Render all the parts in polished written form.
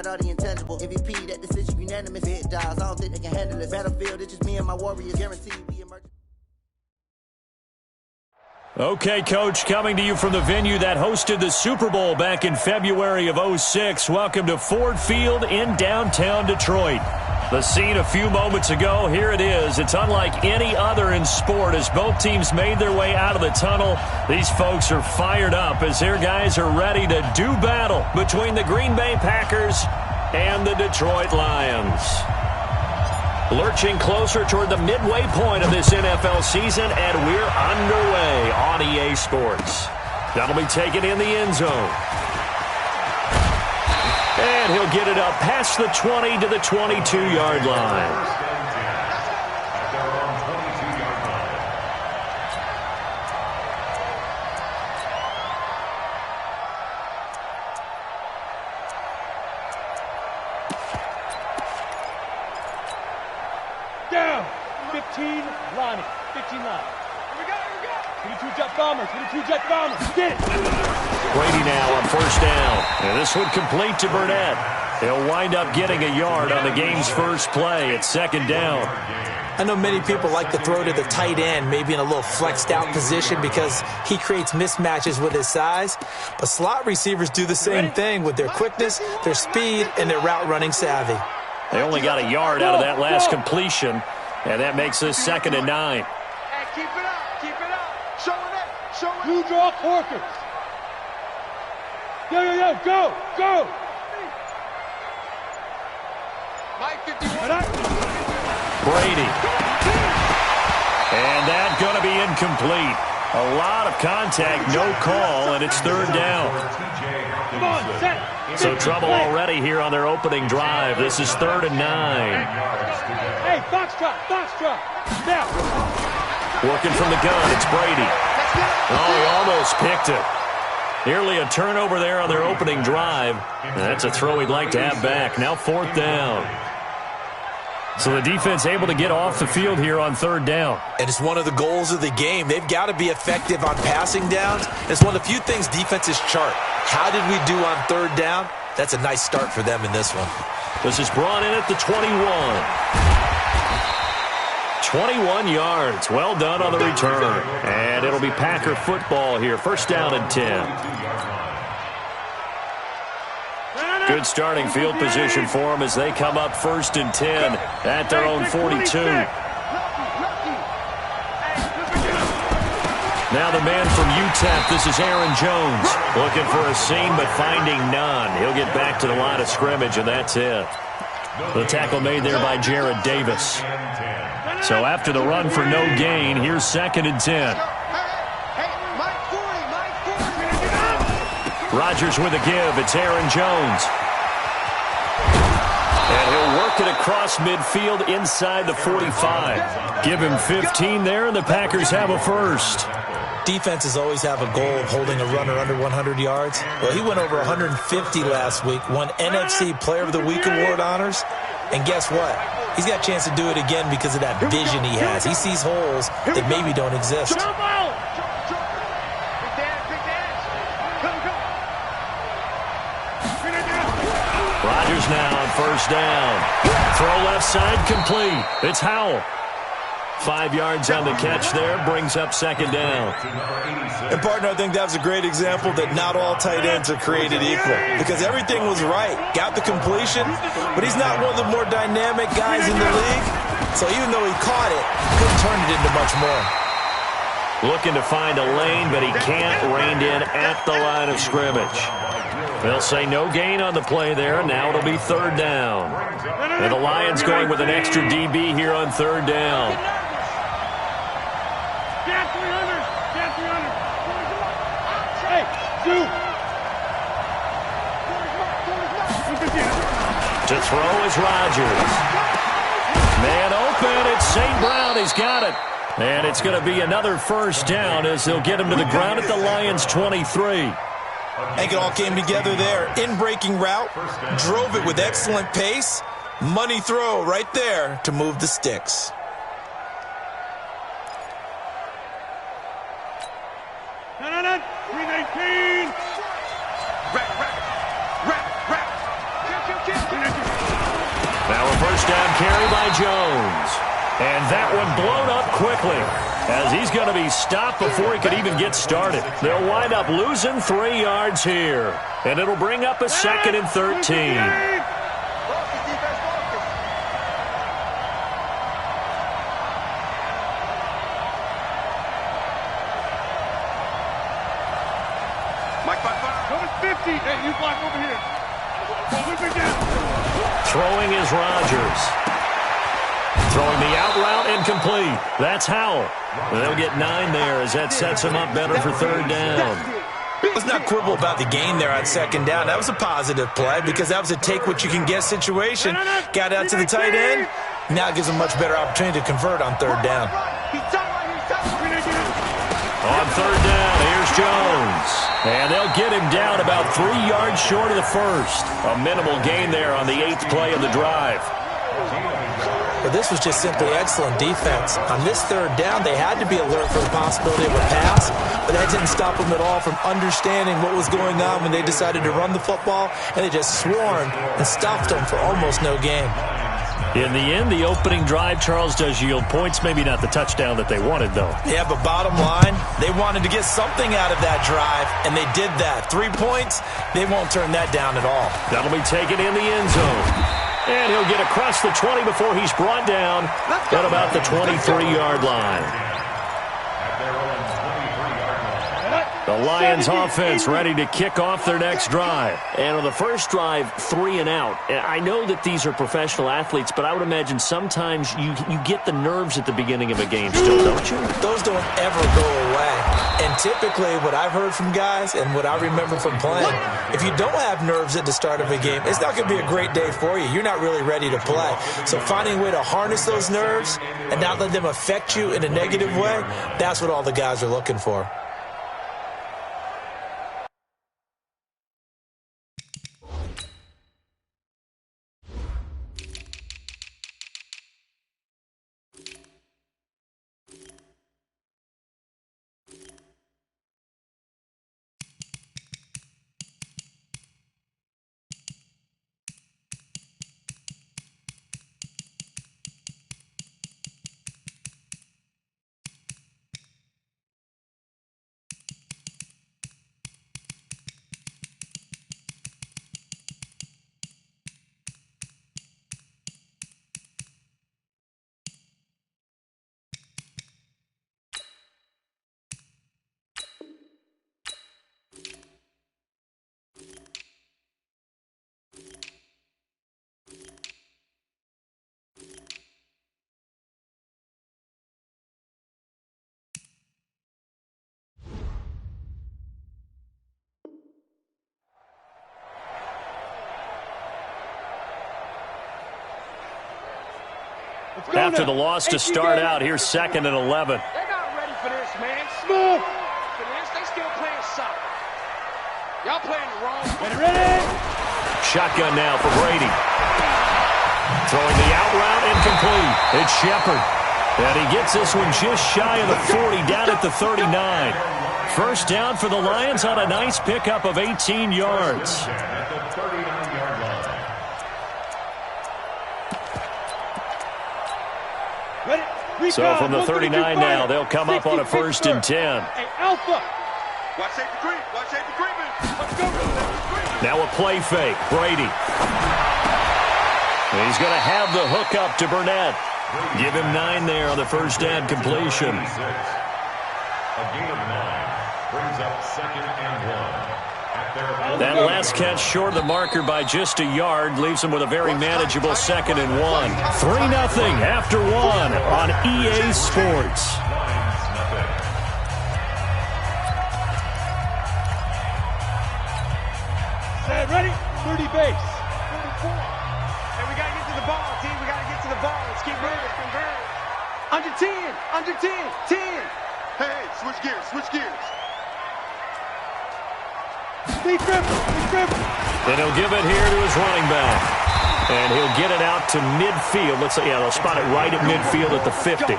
got all the intangible. MVP, that decision unanimous. Big dogs, I don't think they can handle this. Battlefield, it's just me and my warriors. Guaranteed we emerge. Okay, Coach, coming to you from the venue that hosted the Super Bowl back in February of '06. Welcome to Ford Field in downtown Detroit. The scene a few moments ago, here it is. It's unlike any other in sport as both teams made their way out of the tunnel. These folks are fired up as their guys are ready to do battle between the Green Bay Packers and the Detroit Lions. Lurching closer toward the midway point of this NFL season, and we're underway on EA Sports. That'll be taken in the end zone. And he'll get it up past the 20 to the 22-yard line. Down. 15, Lonnie. 15 line. Here we go. 22 jet bombers. 22 jet bombers. Get it. Brady now on first down. And this one complete to Burnett. He'll wind up getting a yard on the game's first play. It's second down. I know many people like to throw to the tight end, maybe in a little flexed out position because he creates mismatches with his size. But slot receivers do the same thing with their quickness, their speed, and their route running savvy. They only got a yard out of that last completion, and that makes this 2nd and 9. Hey, keep it up. Keep it up. Show it. Show it. You draw Corkers. Yo, go. Go. Mike 51. Brady. And that's going to be incomplete. A lot of contact, no call, and it's third down. Come on, set. So trouble already here on their opening drive. This is 3rd and 9. Hey, Foxtrot. Now. Working from the gun, it's Brady. Oh, he almost picked it. Nearly a turnover there on their opening drive. And that's a throw he'd like to have back. Now 4th down. So the defense able to get off the field here on 3rd down. And it's one of the goals of the game. They've got to be effective on passing downs. It's one of the few things defenses chart. How did we do on 3rd down? That's a nice start for them in this one. This is brought in at the 21. 21 yards. Well done on the return. And it'll be Packer football here. First down and 10. Good starting field position for them as they come up 1st and 10 at their own 42. Now the man from UTEP, this is Aaron Jones. Looking for a seam but finding none. He'll get back to the line of scrimmage, and that's it. The tackle made there by Jared Davis. So after the run for no gain, here's 2nd and 10. Rodgers with a give. It's Aaron Jones. And he'll work it across midfield inside the 45. Give him 15 there, and the Packers have a first. Defenses always have a goal of holding a runner under 100 yards. Well, he went over 150 last week, won NFC Player of the Week award honors. And guess what? He's got a chance to do it again because of that vision he has. He sees holes that maybe don't exist. Rodgers now on first down. Throw left side complete. It's Howell. 5 yards on the catch there, brings up 2nd down. And, partner, I think that was a great example that not all tight ends are created equal because everything was right. Got the completion, but he's not one of the more dynamic guys in the league. So even though he caught it, he couldn't turn it into much more. Looking to find a lane, but he can't. Reined in at the line of scrimmage. They'll say no gain on the play there. Now it'll be 3rd down. And the Lions going with an extra DB here on 3rd down. To throw is Rodgers. Man open, it's St. Brown. He's got it. And it's going to be another first down as they'll get him to the ground at the Lions' 23. I think it all came together there. In-breaking route, drove it with excellent pace. Money throw right there to move the sticks. No. 319. Wrap. Now a first down carry by Jones. And that one blown up quickly as he's going to be stopped before he could even get started. They'll wind up losing 3 yards here. And it'll bring up a 2nd and 13. Hey, you block over here. Throwing is Rodgers. Throwing the out route incomplete. That's Howell. They'll get 9 there as that sets him up better for 3rd down. Let's not quibble about the gain there on 2nd down. That was a positive play because that was a take-what-you-can-get situation. Got out to the tight end. Now it gives them much better opportunity to convert on 3rd down. On 3rd down, here's Jones. And they'll get him down about 3 yards short of the first. A minimal gain there on the 8th play of the drive. But this was just simply excellent defense. On this 3rd down, they had to be alert for the possibility of a pass, but that didn't stop them at all from understanding what was going on when they decided to run the football, and they just swarmed and stopped them for almost no gain. In the end, the opening drive, Charles, does yield points. Maybe not the touchdown that they wanted, though. Yeah, but bottom line, they wanted to get something out of that drive, and they did that. 3 points, they won't turn that down at all. That'll be taken in the end zone. And he'll get across the 20 before he's brought down at about the 23-yard line. The Lions offense ready to kick off their next drive. And on the first drive, 3 and out. I know that these are professional athletes, but I would imagine sometimes you get the nerves at the beginning of a game still, don't you? Those don't ever go away. And typically what I've heard from guys and what I remember from playing, if you don't have nerves at the start of a game, it's not going to be a great day for you. You're not really ready to play. So finding a way to harness those nerves and not let them affect you in a negative way, that's what all the guys are looking for. After the loss to start out, here's 2nd and 11. They're not ready for this, man. Smooth. For this, they still playing soccer. Y'all playing the wrong. Ready? Shotgun now for Brady. Throwing the out route incomplete. It's Shepard. And he gets this one just shy of the 40, down at the 39. First down for the Lions on a nice pickup of 18 yards. So from the 39 now, they'll come up on a 1st and 10. Hey, Alpha. Watch safety creep. Watch safety creeping. Let's go. Now a play fake. Brady. He's going to have the hook up to Burnett. Give him 9 there on the first down completion. A gain of 9 brings up 2nd and 1. That last catch short of the marker by just a yard leaves him with a very manageable 2nd and 1. 3-0 after 1 on EA Sports. Ready? 30 base. 34. And we got to get to the ball, team. We got to get to the ball. Let's keep moving. Under 10. Under 10. 10. Hey, switch gears. Switch gears. And he'll give it here to his running back. And he'll get it out to midfield. Let's say, yeah, they'll spot it right at midfield at the 50.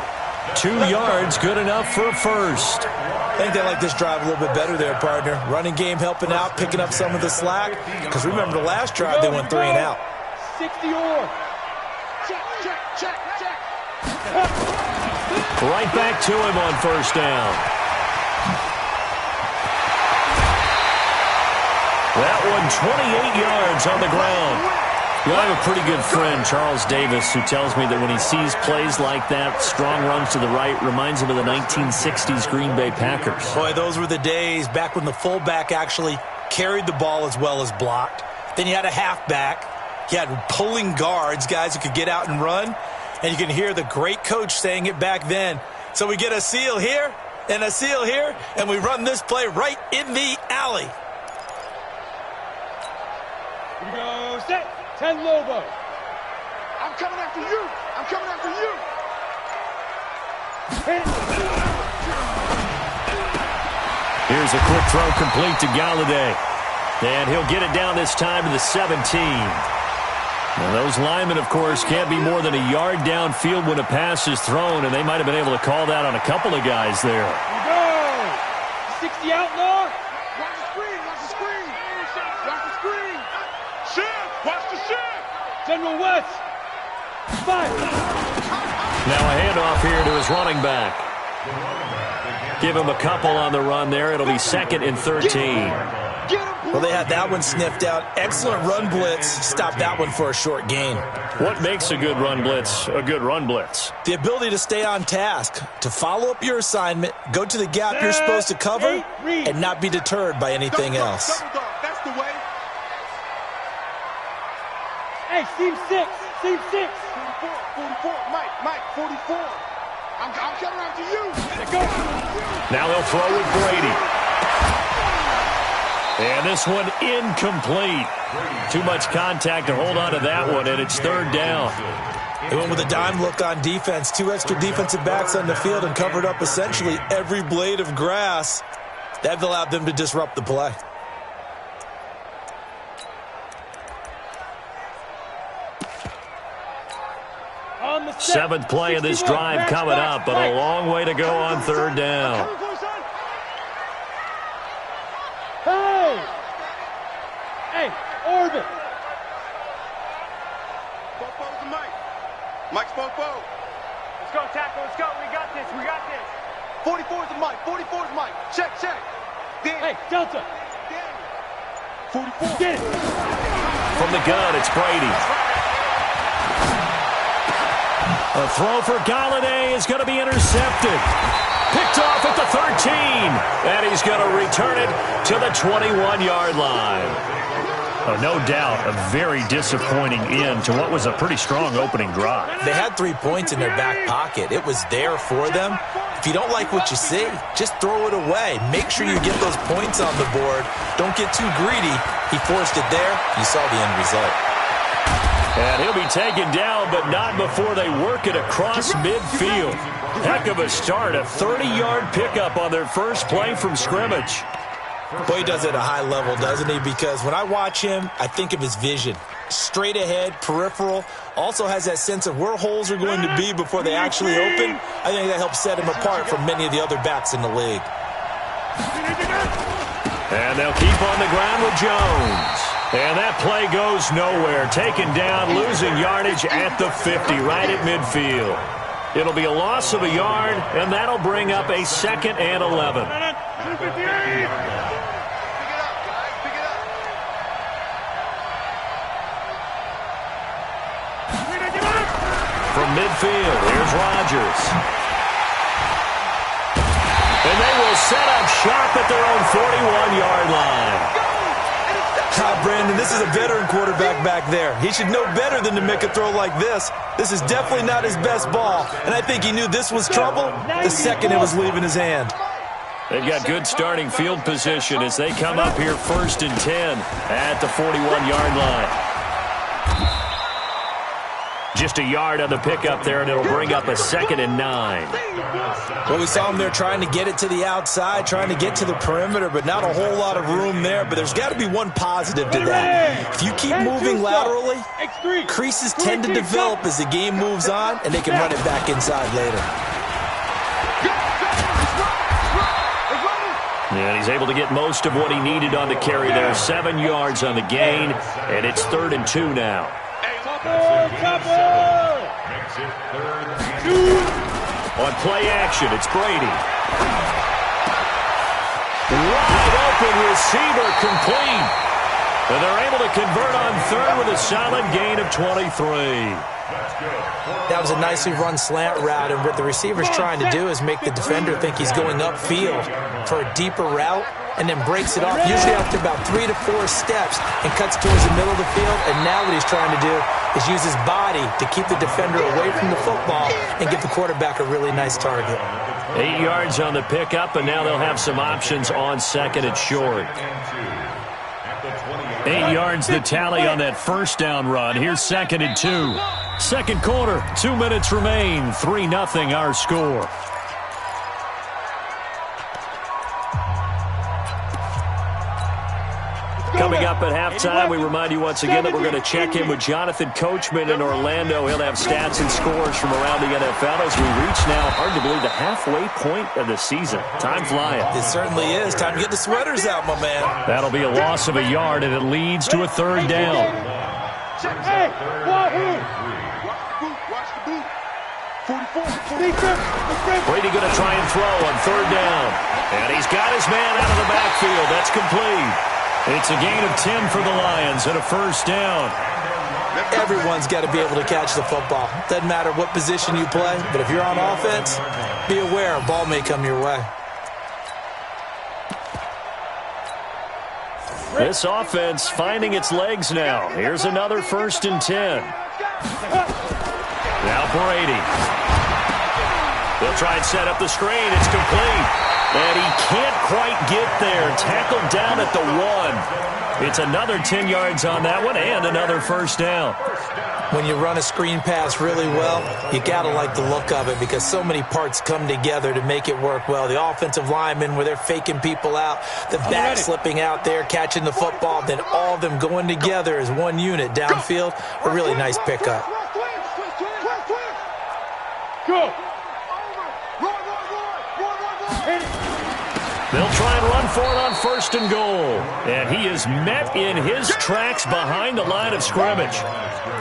2 yards, good enough for a first. I think they like this drive a little bit better there, partner. Running game helping out, picking up some of the slack. Because remember the last drive, they went 3 and out. 60 or. Check, check, check, check. Right back to him on first down. That one 28 yards on the ground. You know, I have a pretty good friend, Charles Davis, who tells me that when he sees plays like that, strong runs to the right, reminds him of the 1960s Green Bay Packers. Boy, those were the days back when the fullback actually carried the ball as well as blocked. Then you had a halfback. You had pulling guards, guys who could get out and run. And you can hear the great coach saying it back then. So we get a seal here and a seal here, and we run this play right in the alley. Here we go, set. 10 Lobo. I'm coming after you. I'm coming after you. Here's a quick throw complete to Galladay. And he'll get it down this time to the 17. Now those linemen, of course, can't be more than a yard downfield when a pass is thrown, and they might have been able to call that on a couple of guys there. Here we go. 60 outlaw. Watch the screen. Watch the screen. Watch the screen. Shift. Watch the shift. General West. 5. Now a handoff here to his running back. Give him a couple on the run there. It'll be 2nd and 13. Well, they had that one sniffed out. Excellent run blitz. Stopped that one for a short gain. What makes a good run blitz a good run blitz? The ability to stay on task, to follow up your assignment, go to the gap you're supposed to cover, and not be deterred by anything else. That's the way. Hey, seam 6. Seam 6. 44. Mike, 44. I'm coming after you. Let's go. Now they'll throw with Brady. And this one incomplete. Too much contact to hold on to that one, and it's 3rd down. They went with a dime look on defense. 2 extra defensive backs on the field and covered up essentially every blade of grass. That allowed them to disrupt the play. On the 7th play of this drive coming up, but a long way to go on 3rd down. Hey, Orbit. Popo's the Mike. Mike's Popo. Let's go, tackle. Let's go. We got this. 44's the Mike. 44's Mike. Check. Hey, Delta. 44. Get it. From the gun, it's Brady. A throw for Galladay is going to be intercepted. Picked off at the 13. And he's going to return it to the 21-yard line. Oh, no doubt a very disappointing end to what was a pretty strong opening drive. They had 3 points in their back pocket. It was there for them. If you don't like what you see, just throw it away. Make sure you get those points on the board. Don't get too greedy. He forced it there. You saw the end result. And he'll be taken down, but not before they work it across midfield. Heck of a start, a 30-yard pickup on their first play from scrimmage. Boy, he does it at a high level, doesn't he? Because when I watch him, I think of his vision. Straight ahead, peripheral. Also has that sense of where holes are going to be before they actually open. I think that helps set him apart from many of the other backs in the league. And they'll keep on the ground with Jones. And that play goes nowhere. Taken down, losing yardage at the 50, right at midfield. It'll be a loss of a yard, and that'll bring up a 2nd and 11. From midfield, here's Rodgers. And they will set up shop at their own 41-yard line. Brandon, this is a veteran quarterback back there. He should know better than to make a throw like this. This is definitely not his best ball, and I think he knew this was trouble the second it was leaving his hand. They've got good starting field position as they come up here 1st and 10 at the 41-yard line. Just a yard on the pickup there, and it'll bring up a 2nd and 9. Well, we saw him there trying to get it to the outside, trying to get to the perimeter, but not a whole lot of room there. But there's got to be one positive to that. If you keep moving laterally, creases tend to develop as the game moves on, and they can run it back inside later. And he's able to get most of what he needed on the carry there. 7 yards on the gain, and it's 3rd and 2 now. Hey, Makes it 3rd and 2. On play action, it's Brady. Wide open receiver complete. And they're able to convert on 3rd with a solid gain of 23. That was a nicely run slant route, and what the receiver's trying to do is make the defender think he's going upfield for a deeper route, and then breaks it off, usually after about 3 to 4 steps, and cuts towards the middle of the field. And now what he's trying to do is use his body to keep the defender away from the football and give the quarterback a really nice target. 8 yards on the pickup, and now they'll have some options on 2nd and short. 8 yards the tally on that first down run. Here's 2nd and 2. Second quarter, 2 minutes remain. 3-0 our score. Coming up at halftime, we remind you once again that we're going to check in with Jonathan Coachman in Orlando. He'll have stats and scores from around the NFL as we reach now, hard to believe, the halfway point of the season. Time flying. It certainly is. Time to get the sweaters out, my man. That'll be a loss of a yard, and it leads to a 3rd down. Hey, watch the boot. 44. Brady going to try and throw on 3rd down. And he's got his man out of the backfield. That's complete. It's a gain of 10 for the Lions and a 1st down. Everyone's got to be able to catch the football. Doesn't matter what position you play, but if you're on offense, be aware a ball may come your way. This offense finding its legs now. Here's another 1st and 10. Now Brady. They'll try and set up the screen. It's complete. And he can't quite get there. Tackled down at the 1. It's another 10 yards on that one and another 1st down. When you run a screen pass really well, you got to like the look of it because so many parts come together to make it work well. The offensive linemen, where they're faking people out, the back slipping out there, catching the football, then all of them going together as one unit downfield. A really nice pickup. Go. They'll try and run for it on 1st and goal. And he is met in his tracks behind the line of scrimmage.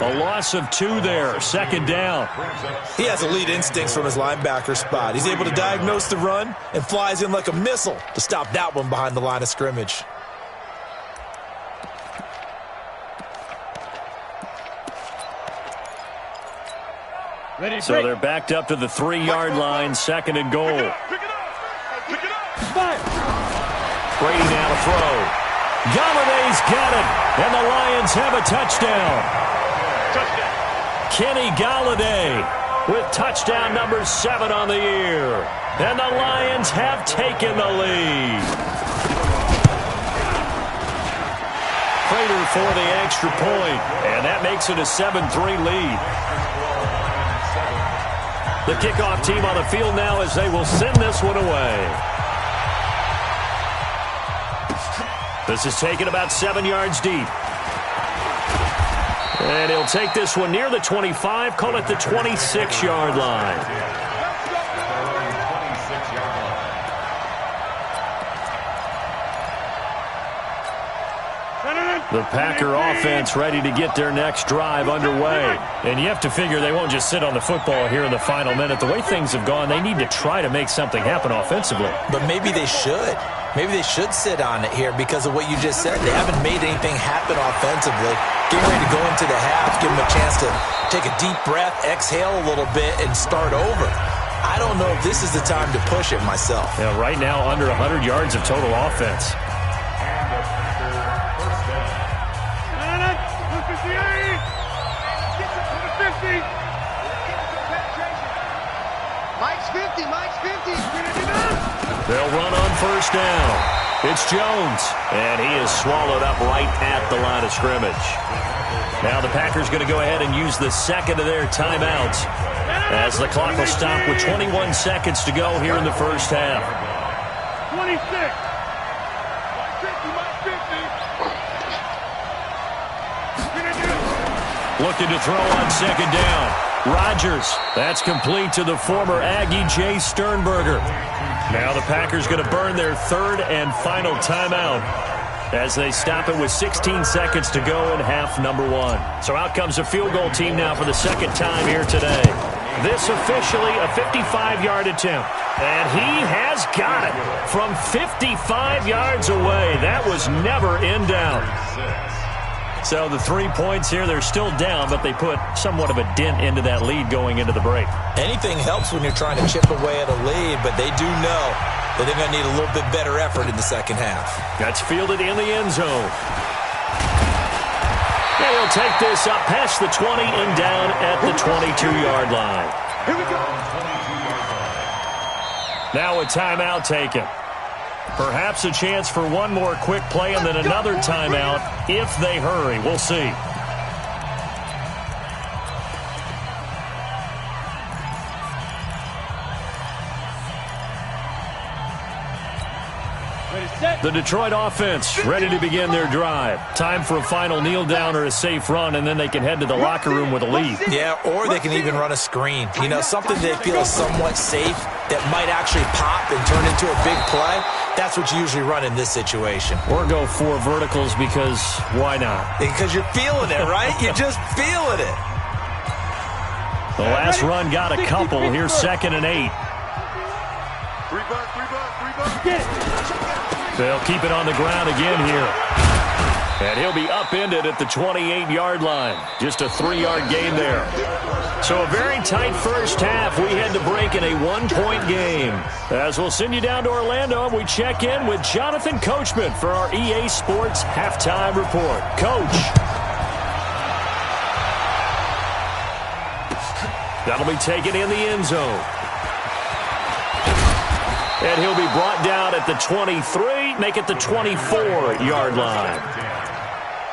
A loss of 2 there, 2nd down. He has elite instincts from his linebacker spot. He's able to diagnose the run and flies in like a missile to stop that one behind the line of scrimmage. So they're backed up to the 3-yard line, 2nd and goal. Brady now to throw. Galladay's got it, and the Lions have a touchdown. Kenny Galladay with touchdown number 7 on the year. And the Lions have taken the lead. Prater for the extra point, and that makes it a 7-3 lead. The kickoff team on the field now as they will send this one away. This is taken about 7 yards deep. And he'll take this one near the 25, call it the 26-yard line. The Packer offense ready to get their next drive underway. And you have to figure they won't just sit on the football here in the final minute. The way things have gone, they need to try to make something happen offensively. But maybe they should. Maybe they should sit on it here because of what you just said. They haven't made anything happen offensively. Getting ready to go into the half, give them a chance to take a deep breath, exhale a little bit, and start over. I don't know if this is the time to push it myself. Yeah, right now, under 100 yards of total offense. They'll run on 1st down. It's Jones, and he is swallowed up right at the line of scrimmage. Now the Packers going to go ahead and use the 2nd of their timeouts as the clock will stop with 21 seconds to go here in the first half. 26. Looking to throw on 2nd down. Rodgers, that's complete to the former Aggie Jay Sternberger. Now the Packers going to burn their 3rd and final timeout. as they stop it with 16 seconds to go in half number one. So out comes a field goal team now for the second time here today. This officially a 55-yard attempt. And he has got it from 55 yards away. That was never in doubt. So the 3 points here, they're still down, but they put somewhat of a dent into that lead going into the break. Anything helps when you're trying to chip away at a lead, but they do know that they're going to need a little bit better effort in the second half. That's fielded in the end zone. And he'll take this up past the 20 and down at the 22-yard line. Here we go. Now a timeout taken. Perhaps a chance for one more quick play and then another timeout if they hurry. We'll see. The Detroit offense ready to begin their drive. Time for a final kneel down or a safe run, and then they can head to the locker room with a lead. Yeah, or they can even run a screen. You know, something they feel is somewhat safe that might actually pop and turn into a big play. That's what you usually run in this situation. Or go 4 verticals because why not? Because you're feeling it, right? You're just feeling it. The last run got a couple. Here's 2nd and 8. 3 bucks, 3 bucks, 3 bucks. Get it. They'll keep it on the ground again here. And he'll be upended at the 28-yard line. Just a 3-yard gain there. So a very tight first half. We had to break in a 1-point game. As we'll send you down to Orlando, we check in with Jonathan Coachman for our EA Sports Halftime Report. Coach. That'll be taken in the end zone. And he'll be brought down at the 23, make it the 24-yard line.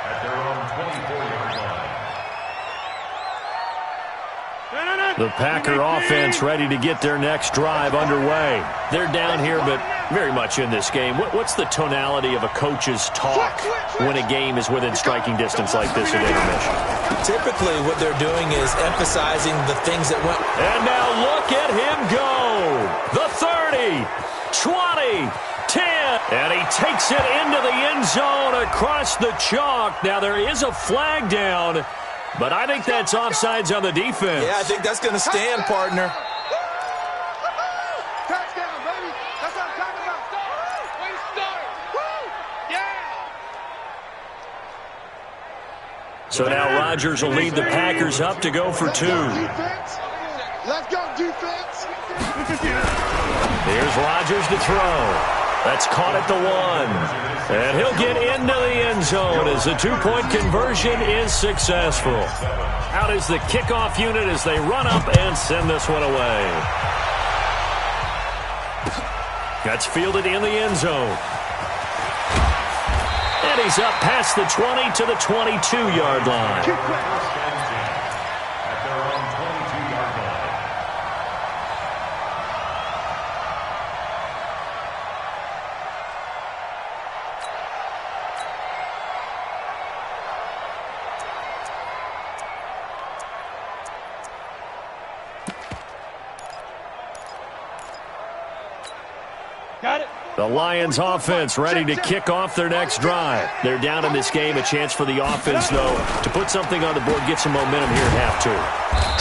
At their own 24-yard line. The Packer offense ready to get their next drive underway. They're down here, but very much in this game. What's the tonality of a coach's talk when a game is within striking distance like this at intermission? Typically, what they're doing is emphasizing the things that went. And now look at him go. The 30, 20, 10. And he takes it into the end zone across the chalk. Now there is a flag down, but I think that's offsides on the defense. Yeah, I think that's going to stand, partner. Touchdown, baby. That's what I'm talking about. Way to start. Woo! Yeah! So now Rodgers will lead the Packers up to go for 2. Defense. Let's go, defense. Here's Rodgers to throw. That's caught at the 1. And he'll get into the end zone as the 2-point conversion is successful. Out is the kickoff unit as they run up and send this one away. That's fielded in the end zone. And he's up past the 20 to the 22-yard line. At their own 22-yard line. Got it. The Lions offense ready to kick off their next drive. They're down in this game. A chance for the offense, though, to put something on the board, get some momentum here at half 2.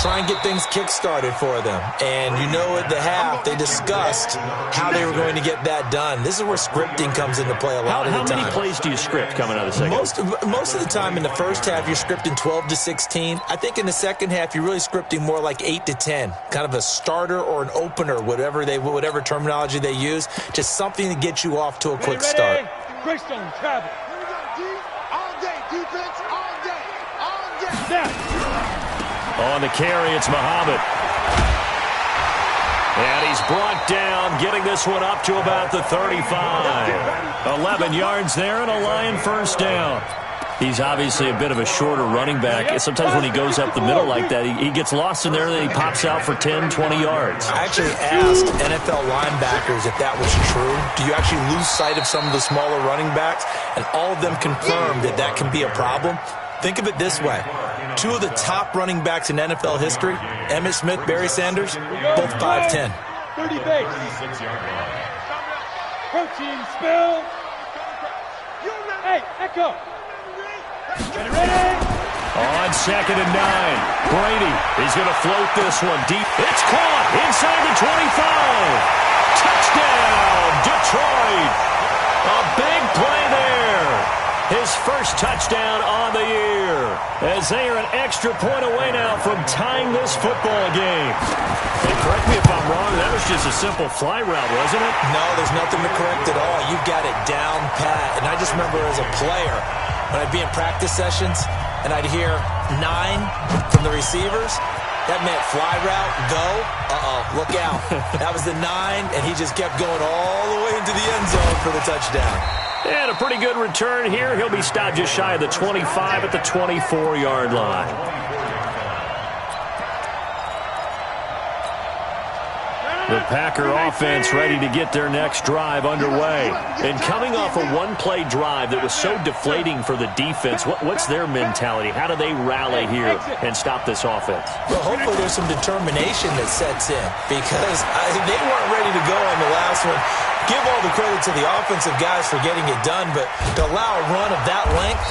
Try and get things kick-started for them. And you know at the half, they discussed how they were going to get that done. This is where scripting comes into play a lot of the time. How many plays do you script coming out of the second? Most of the time in the first half, you're scripting 12 to 16. I think in the second half, you're really scripting more like 8 to 10. Kind of a starter or an opener, whatever terminology they use. Just something to get you off to a quick start. Greystone, travel. Here we go, D. All day, defense, all day, all day. Snap. On the carry, it's Muhammad. And he's brought down, getting this one up to about the 35. 11 yards there and a Lion first down. He's obviously a bit of a shorter running back. Sometimes when he goes up the middle like that, he gets lost in there and then he pops out for 10, 20 yards. I actually asked NFL linebackers if that was true. Do you actually lose sight of some of the smaller running backs? And all of them confirmed that that can be a problem. Think of it this way. 2 of the top running backs in NFL history, Emmitt Smith, Barry Sanders, both 5'10". 30 base. Protein spill. Hey, echo. Ready. On 2nd and 9. Brady is going to float this one deep. It's caught inside the 25. Touchdown, Detroit. A big play there. His first touchdown on the year, as they are an extra point away now from tying this football game. And correct me if I'm wrong, that was just a simple fly route, wasn't it? No, there's nothing to correct at all. You got it down pat. And I just remember as a player, when I'd be in practice sessions and I'd hear 9 from the receivers, that meant fly route, go. Look out. That was the 9, and he just kept going all the way into the end zone for the touchdown. And a pretty good return here. He'll be stopped just shy of the 25 at the 24-yard line. The Packer offense ready to get their next drive underway. And coming off a one-play drive that was so deflating for the defense, what's their mentality? How do they rally here and stop this offense? Well, hopefully there's some determination that sets in, because they weren't ready to go on the last one. Give all the credit to the offensive guys for getting it done, but to allow a run of that length,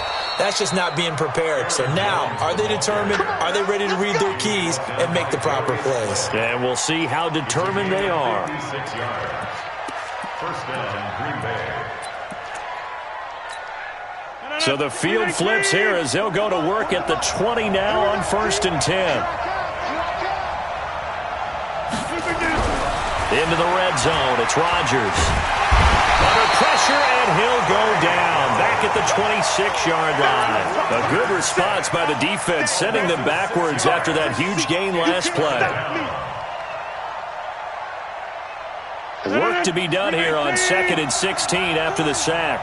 that's just not being prepared. So now, are they determined? Are they ready to read their keys and make the proper plays? And we'll see how determined they are. 36 yards. First down, Green Bay. So the field flips here as they'll go to work at the 20 now on 1st and 10. Into the red zone. It's Rodgers. Under pressure, and he'll go down. Back at the 26-yard line. A good response by the defense, sending them backwards after that huge gain last play. Work to be done here on 2nd and 16 after the sack.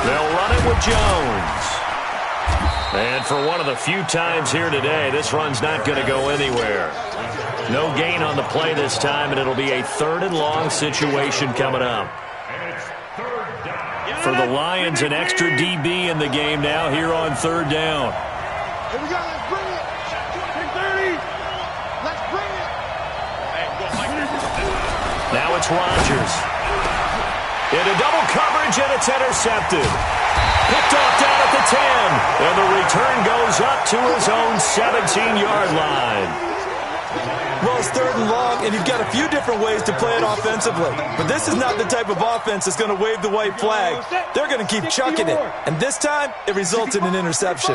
They'll run it with Jones. And for one of the few times here today, this run's not going to go anywhere. No gain on the play this time, and it'll be a 3rd and long situation coming up. For the Lions, an extra DB in the game now here on 3rd down. Here we go, let's bring it. 30. Let's bring it. Now it's Rodgers. Into double coverage, and it's intercepted. Picked off down at the 10. And the return goes up to his own 17-yard line. Well, it's 3rd and long, and you've got a few different ways to play it offensively. But this is not the type of offense that's going to wave the white flag. They're going to keep chucking it. And this time, it results in an interception.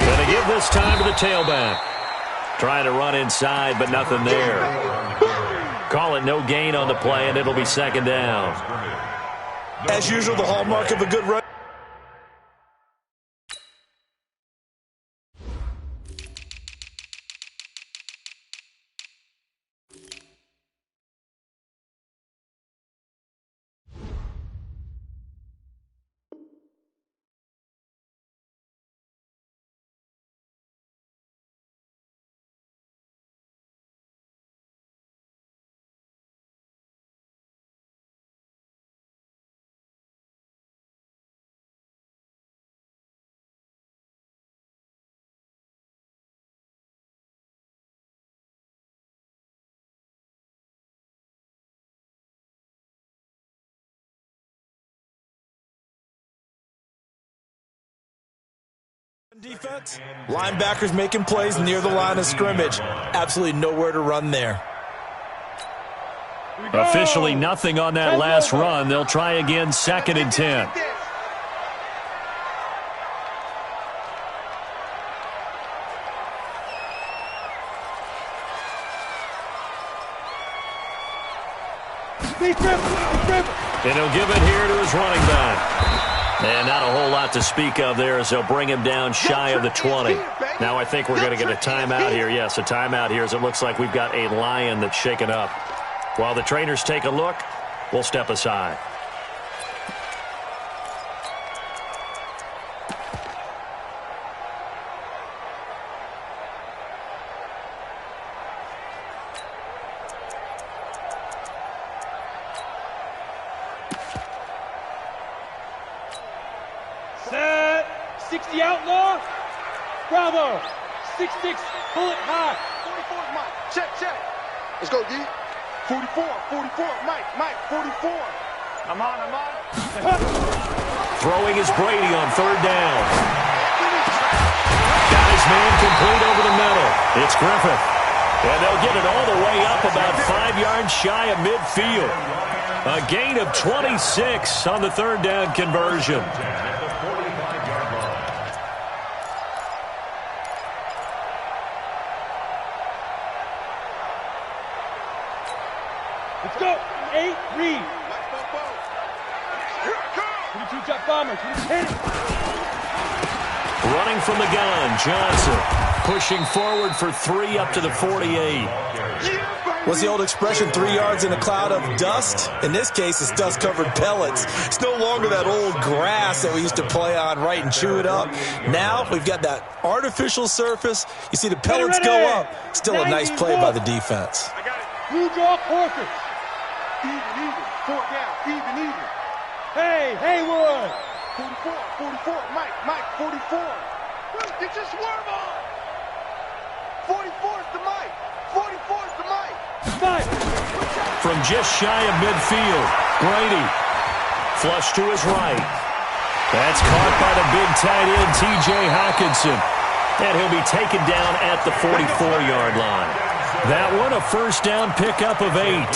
Going to give this time to the tailback. Trying to run inside, but nothing there. Call it no gain on the play, and it'll be 2nd down. As usual, the hallmark of a good run. Defense, linebackers making plays near the line of scrimmage. Absolutely nowhere to run there. Officially nothing on that last run. They'll try again, 2nd and 10. And he'll give it here to his running back. And not a whole lot to speak of there as they'll bring him down shy of the 20. Now I think we're going to get a timeout here. Yes, a timeout here as it looks like we've got a Lion that's shaken up. While the trainers take a look, we'll step aside. Set. 60 outlaw. Bravo. 6-6. Pull it high. 44 Mike. Check. Let's go, D. 44, Mike, 44. I'm on. Throwing is Brady on third down. Got his man complete over the middle. It's Griffith. And they'll get it all the way up about 5 yards shy of midfield. A gain of 26 on the third down conversion. Let's go. 8, read. 22 jet bombers. Running from the gun, Johnson. Pushing forward for 3 up to the 48. What's the old expression, 3 yards in a cloud of dust? In this case, it's dust-covered pellets. It's no longer that old grass that we used to play on, right, and chew it up. Now we've got that artificial surface. You see the pellets go up. Still a nice play by the defense. I got it. Blue draw Porkers. Even. 4 down. Even. Hey, Haywood. 44. Mike, 44. Get your swerve on. 44's the Mike. 44's the Mike. From just shy of midfield, Brady. Flush to his right. That's caught by the big tight end, T.J. Hawkinson. And he'll be taken down at the 44-yard line. That one a first down pickup of 8.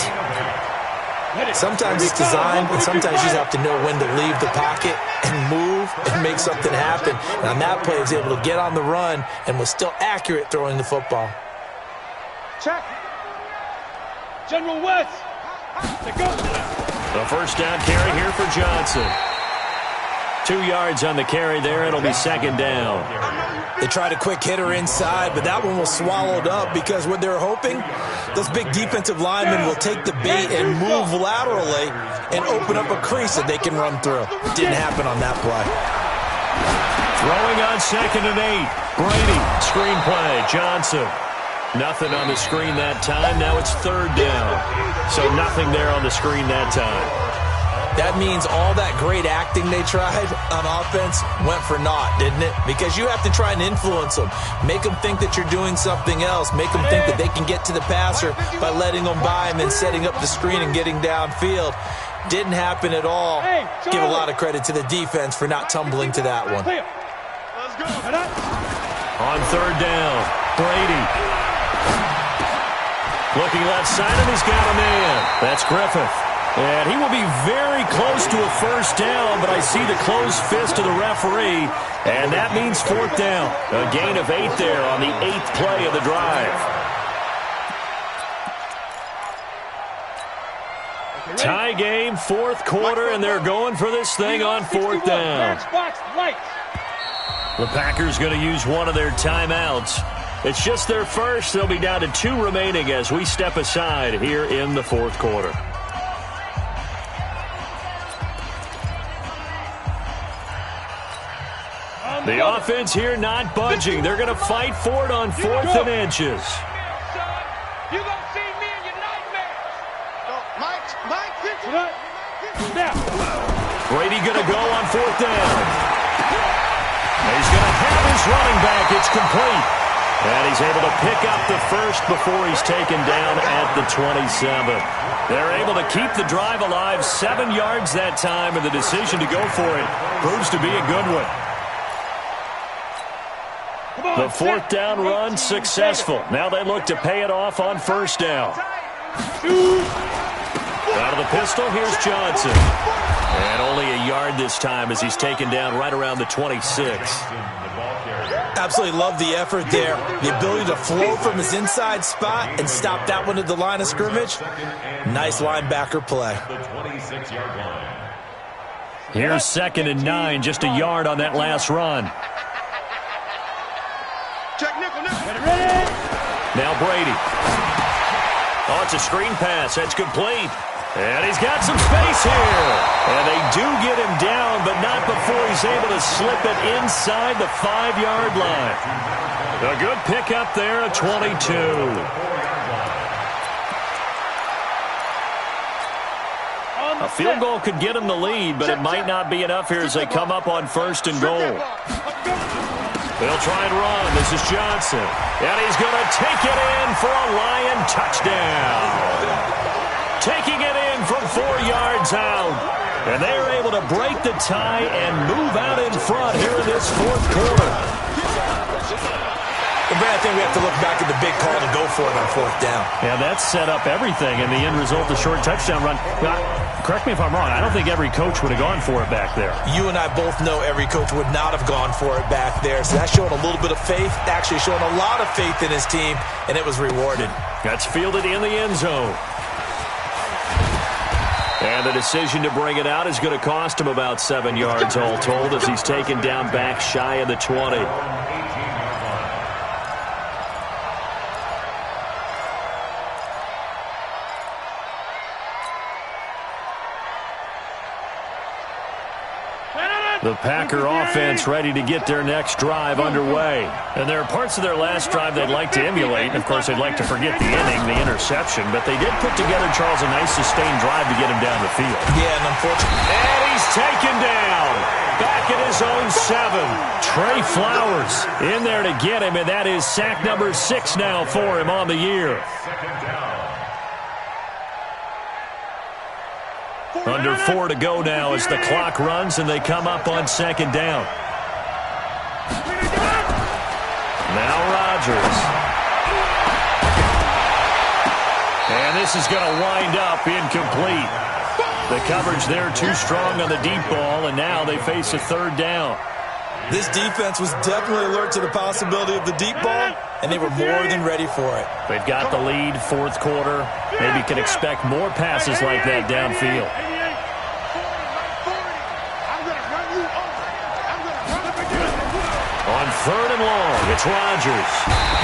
Sometimes it's designed, but sometimes you just have to know when to leave the pocket and move and make something happen. And on that play, he was able to get on the run and was still accurate throwing the football. Check. General West. Let's go. The first down carry here for Johnson. 2 yards on the carry there. It'll be second down. They tried a quick hitter inside, but that one was swallowed up because what they're hoping, those big defensive linemen will take the bait and move laterally and open up a crease that they can run through. Didn't happen on that play. Throwing on 2nd and 8. Brady, screen play, Johnson. Nothing on the screen that time. Now it's third down. So nothing there on the screen that time. That means all that great acting they tried on offense went for naught, didn't it? Because you have to try and influence them. Make them think that you're doing something else. Make them think that they can get to the passer by letting them by and then setting up the screen and getting downfield. Didn't happen at all. Give a lot of credit to the defense for not tumbling to that one. On third down, Brady. Looking left side, and he's got a man. That's Griffith. And he will be very close to a first down, but I see the closed fist of the referee, and that means fourth down. A gain of 8 there on the 8th play of the drive. Tie game, fourth quarter, and they're going for this thing on fourth down. The Packers going to use one of their timeouts. It's just their first. They'll be down to 2 remaining as we step aside here in the fourth quarter. The offense here not budging. They're going to fight for it on 4th and inches. You gonna see me in your nightmares. Mike, Brady going to go on 4th down. He's going to have his running back. It's complete. And he's able to pick up the first before he's taken down at the 27. They're able to keep the drive alive, 7 yards that time, and the decision to go for it proves to be a good one. The fourth down run successful. Now they look to pay it off on first down. Out of the pistol, here's Johnson. And only a yard this time as he's taken down right around the 26. Absolutely love the effort there. The ability to flow from his inside spot and stop that one at the line of scrimmage. Nice linebacker play. Here's 2nd and 9, just a yard on that last run. Now Brady. Oh, it's a screen pass. That's complete. And he's got some space here. And they do get him down, but not before he's able to slip it inside the 5-yard line. A good pickup there at 22. A field goal could get him the lead, but it might not be enough here as they come up on 1st and goal. They'll try and run. This is Johnson. And he's going to take it in for a Lion touchdown. taking it in from 4 yards out. And they are able to break the tie and move out in front here in this fourth quarter. Well, Brad, I think we have to look back at the big call to go for it on fourth down. Yeah, that set up everything, and the end result, the short touchdown run. Correct me if I'm wrong. I don't think every coach would have gone for it back there. You and I both know every coach would not have gone for it back there. So that's showing a little bit of faith, actually showing a lot of faith in his team, and it was rewarded. That's fielded in the end zone. And the decision to bring it out is going to cost him about 7 yards all told as he's taken down back shy of the 20. The Packer offense ready to get their next drive underway. And there are parts of their last drive they'd like to emulate. And, of course, they'd like to forget the inning, the interception. But they did put together, Charles, a nice sustained drive to get him down the field. Yeah, and unfortunately. And he's taken down. Back at his own 7. Trey Flowers in there to get him. And that is sack number 6 now for him on the year. Under 4 to go now as the clock runs and they come up on second down. Now Rodgers. And this is going to wind up incomplete. The coverage there too strong on the deep ball, and now they face a third down. This defense was definitely alert to the possibility of the deep ball, and they were more than ready for it. They've got the lead, fourth quarter. Maybe can expect more passes like that downfield. On third and long, it's Rodgers.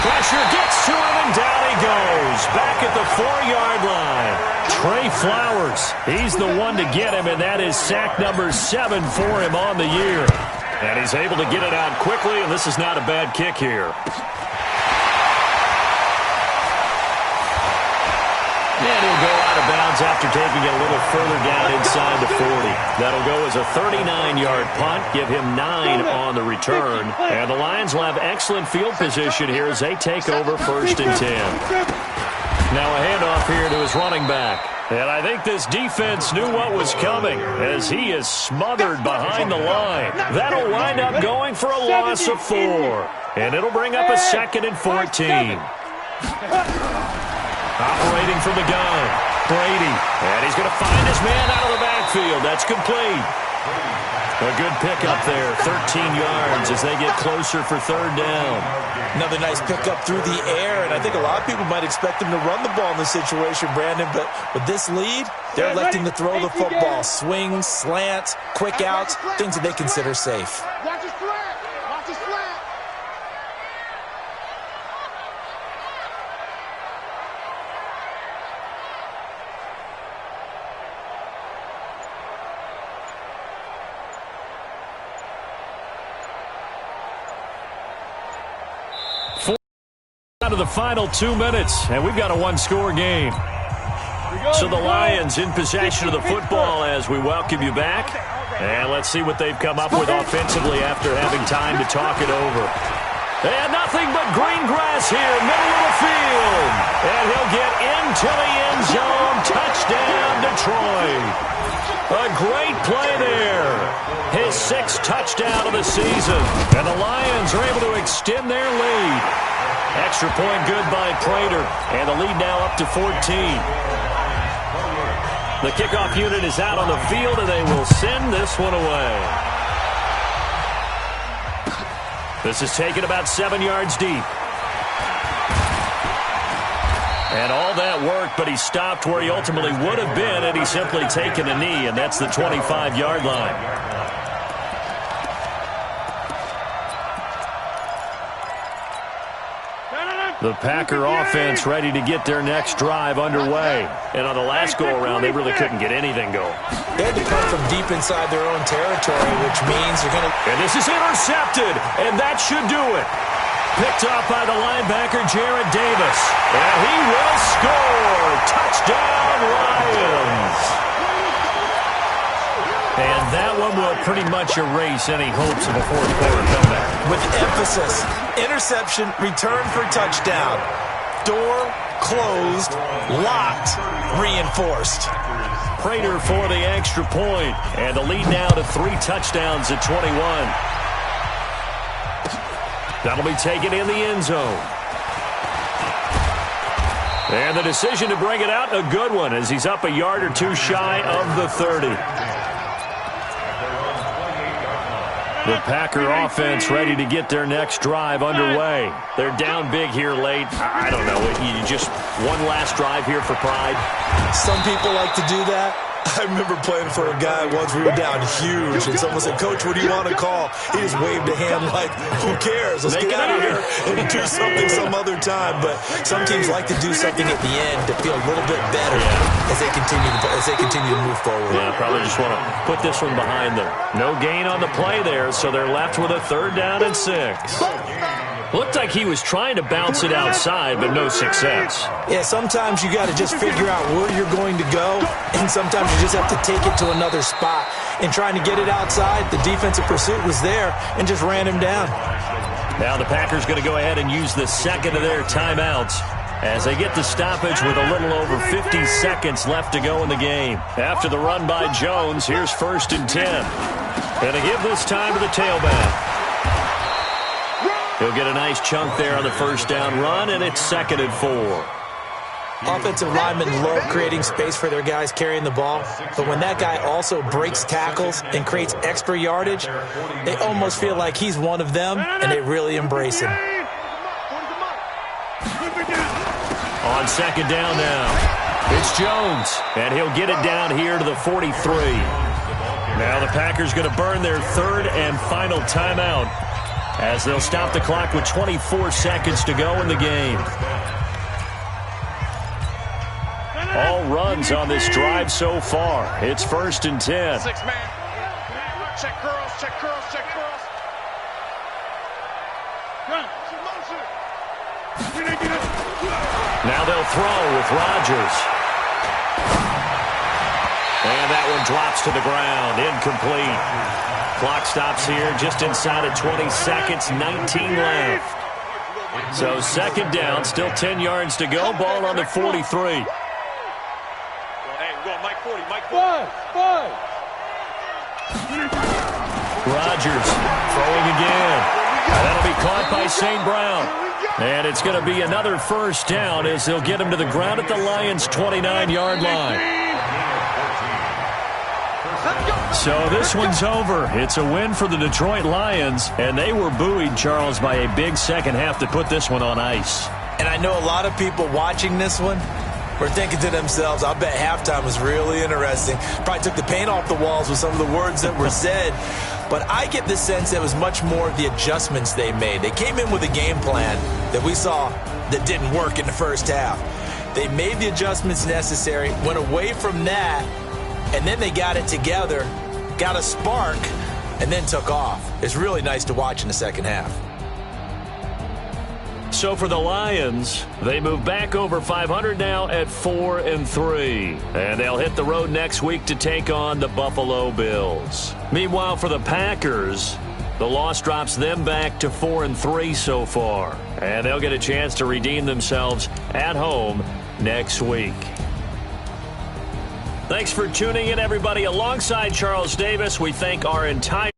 Pressure gets to him, and down he goes. Back at the 4-yard line. Trey Flowers, he's the one to get him, and that is sack number 7 for him on the year. And he's able to get it out quickly, and this is not a bad kick here. And he'll go out of bounds after taking it a little further down inside the 40. That'll go as a 39-yard punt, give him 9 on the return. And the Lions will have excellent field position here as they take over first and 10. Now a handoff here to his running back. And I think this defense knew what was coming as he is smothered behind the line. That'll wind up going for a loss of 4. And it'll bring up a 2nd and 14. Operating from the gun, Brady. And he's going to find his man out of the backfield. That's complete. A good pickup there, 13 yards as they get closer for third down. Another nice pickup through the air, and I think a lot of people might expect him to run the ball in this situation, Brandon, but with this lead, they're electing to throw the football. Swings, slants, quick outs, things that they consider safe. Watch his slant. Watch his slant. Out of the final 2 minutes, and we've got a one-score game. So the Lions in possession of the football as we welcome you back. And let's see what they've come up with offensively after having time to talk it over. And nothing but green grass here, middle of the field. And he'll get into the end zone. Touchdown, Detroit. A great play there. His 6th touchdown of the season. And the Lions are able to extend their lead. Extra point good by Prater. And the lead now up to 14. The kickoff unit is out on the field, and they will send this one away. This is taken about 7 yards deep. And all that work, but he stopped where he ultimately would have been had he simply taken a knee, and that's the 25-yard line. The Packer offense ready to get their next drive underway. And on the last go-around, they really couldn't get anything going. They had to come from deep inside their own territory, which means they're going to... And this is intercepted, and that should do it. Picked up by the linebacker, Jarrett Davis. And he will score. Touchdown, Lions. And that one will pretty much erase any hopes of a fourth-quarter comeback. With emphasis, interception, return for touchdown. Door closed, locked, reinforced. Prater for the extra point, and the lead now to 3 touchdowns at 21. That'll be taken in the end zone. And the decision to bring it out, a good one, as he's up a yard or two shy of the 30. The Packer offense ready to get their next drive underway. They're down big here late. I don't know. You just one last drive here for pride. Some people like to do that. I remember playing for a guy once. We were down huge, and someone said, "Coach, what do you want to call?" He just waved a hand like, "Who cares? Let's get out of here and do something some other time." But some teams like to do something at the end to feel a little bit better as they continue to move forward. Yeah, probably just want to put this one behind them. No gain on the play there, so they're left with a 3rd down and 6. Looked like he was trying to bounce it outside, but no success. Yeah, sometimes you got to just figure out where you're going to go, and sometimes you just have to take it to another spot. And trying to get it outside, the defensive pursuit was there and just ran him down. Now the Packers going to go ahead and use the second of their timeouts as they get the stoppage with a little over 50 seconds left to go in the game. After the run by Jones, here's 1st and 10. And to give this time to the tailback. He'll get a nice chunk there on the 1st down run, and it's 2nd and 4. Offensive linemen love creating space for their guys carrying the ball, but when that guy also breaks tackles and creates extra yardage, they almost feel like he's one of them, and they really embrace him. On 2nd down now, it's Jones, and he'll get it down here to the 43. Now the Packers going to burn their 3rd and final timeout, as they'll stop the clock with 24 seconds to go in the game. All runs on this drive so far. It's 1st and 10. 6 man. Check girls, check girls, check girls. Now they'll throw with Rodgers. And that one drops to the ground. Incomplete. Clock stops here just inside of 20 seconds, 19 left. So 2nd down, still 10 yards to go. Ball on the 43. Hey, we're going Mike 40, Mike 40. Rodgers throwing again. That'll be caught by St. Brown. And it's going to be another 1st down as they'll get him to the ground at the Lions' 29-yard line. So this one's over. It's a win for the Detroit Lions, and they were buoyed, Charles, by a big second half to put this one on ice. And I know a lot of people watching this one were thinking to themselves, I bet halftime was really interesting. Probably took the paint off the walls with some of the words that were said. But I get the sense that it was much more the adjustments they made. They came in with a game plan that we saw that didn't work in the 1st half. They made the adjustments necessary, went away from that, and then they got it together, got a spark, and then took off. It's really nice to watch in the 2nd half. So for the Lions, they move back over 500 now at 4-3. And they'll hit the road next week to take on the Buffalo Bills. Meanwhile, for the Packers, the loss drops them back to 4-3 so far. And they'll get a chance to redeem themselves at home next week. Thanks for tuning in, everybody. Alongside Charles Davis, we thank our entire